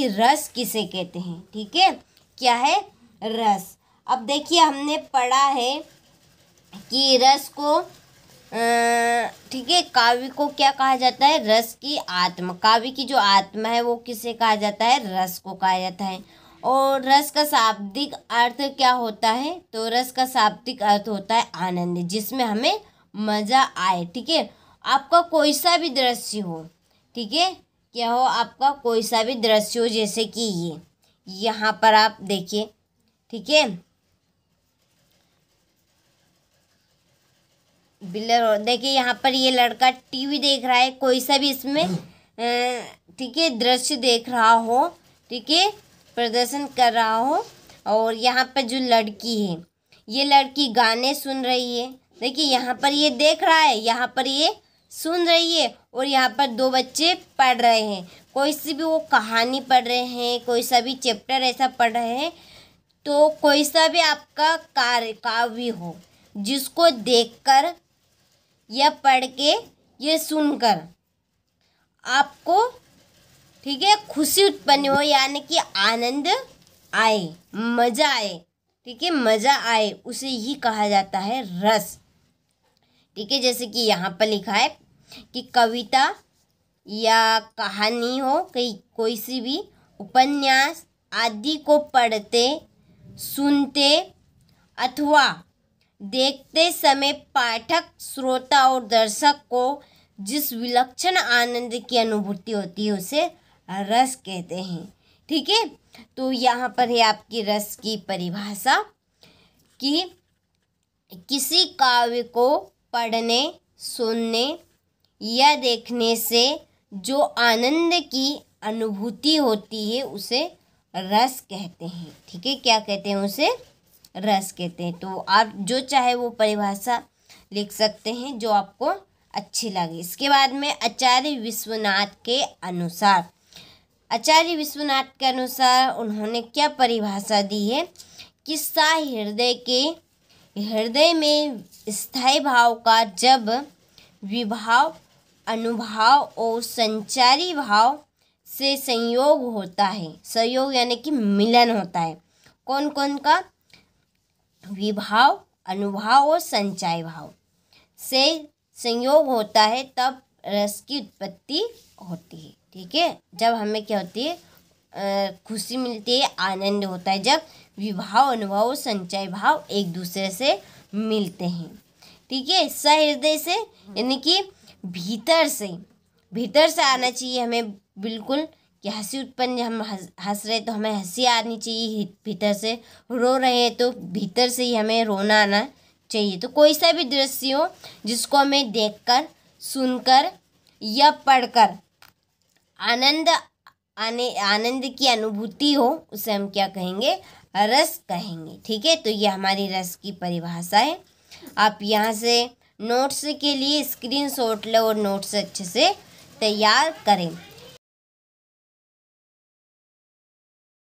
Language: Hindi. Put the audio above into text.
कि रस किसे कहते हैं। ठीक है, क्या है, रस। अब देखिए हमने पढ़ा है कि रस को ठीक है, काव्य को क्या कहा जाता है, रस की आत्मा। काव्य की जो आत्मा है वो किसे कहा जाता है, रस को कहा जाता है। और रस का शाब्दिक अर्थ क्या होता है, तो रस का शाब्दिक अर्थ होता है आनंद, जिसमें हमें मज़ा आए। ठीक है, आपका कोई सा भी दृश्य हो, ठीक है, क्या हो, आपका कोई सा भी दृश्य हो, जैसे कि ये यहाँ पर आप देखिए, ठीक है, बिलर, और देखिए यहाँ पर ये लड़का टीवी देख रहा है, कोई सा भी इसमें ठीक है दृश्य देख रहा हो, ठीक है, प्रदर्शन कर रहा हो। और यहाँ पर जो लड़की है, ये लड़की गाने सुन रही है। देखिए यहाँ पर ये देख रहा है, यहाँ पर ये सुन रही है, और यहाँ पर दो बच्चे पढ़ रहे हैं, कोई सी भी वो कहानी पढ़ रहे हैं, कोई सा भी चैप्टर ऐसा पढ़ रहे हैं। तो कोई सा भी आपका काव्य हो, जिसको देखकर या पढ़ के ये सुनकर आपको, ठीक है, खुशी उत्पन्न हो, यानी कि आनंद आए, मज़ा आए, ठीक है, मज़ा आए, उसे ही कहा जाता है रस। ठीक है, जैसे कि यहाँ पर लिखा है कि कविता या कहानी हो, कोई सी भी उपन्यास आदि को पढ़ते, सुनते अथवा देखते समय पाठक, श्रोता और दर्शक को जिस विलक्षण आनंद की अनुभूति होती है उसे रस कहते हैं। ठीक है, तो यहाँ पर है आपकी रस की परिभाषा कि किसी काव्य को पढ़ने, सुनने या देखने से जो आनंद की अनुभूति होती है उसे रस कहते हैं। ठीक है, क्या कहते हैं, उसे रस कहते हैं। तो आप जो चाहे वो परिभाषा लिख सकते हैं जो आपको अच्छी लगे। इसके बाद में आचार्य विश्वनाथ के अनुसार, आचार्य विश्वनाथ के अनुसार उन्होंने क्या परिभाषा दी है कि सा हृदय में स्थायी भाव का जब विभाव, अनुभाव और संचारी भाव से संयोग होता है, संयोग यानी कि मिलन होता है, कौन कौन का, विभाव, अनुभाव और संचारी भाव से संयोग होता है, तब रस की उत्पत्ति होती है। ठीक है, जब हमें क्या होती है, खुशी मिलती है, आनंद होता है, जब विभाव, अनुभव और संचय भाव एक दूसरे से मिलते हैं। ठीक है, सहृदय से यानी कि भीतर से आना चाहिए हमें, बिल्कुल, कि हंसी उत्पन्न, हम हंस रहे तो हमें हंसी आनी चाहिए भीतर से, रो रहे हैं तो भीतर से ही हमें रोना आना चाहिए। तो कोई सा भी दृश्य हो जिसको हमें देखकर, सुनकर या पढ़कर आनंद की अनुभूति हो, उसे हम क्या कहेंगे, रस कहेंगे। ठीक है, तो ये हमारी रस की परिभाषा है। आप यहाँ से नोट्स के लिए स्क्रीनशॉट लें और नोट्स अच्छे से तैयार करें।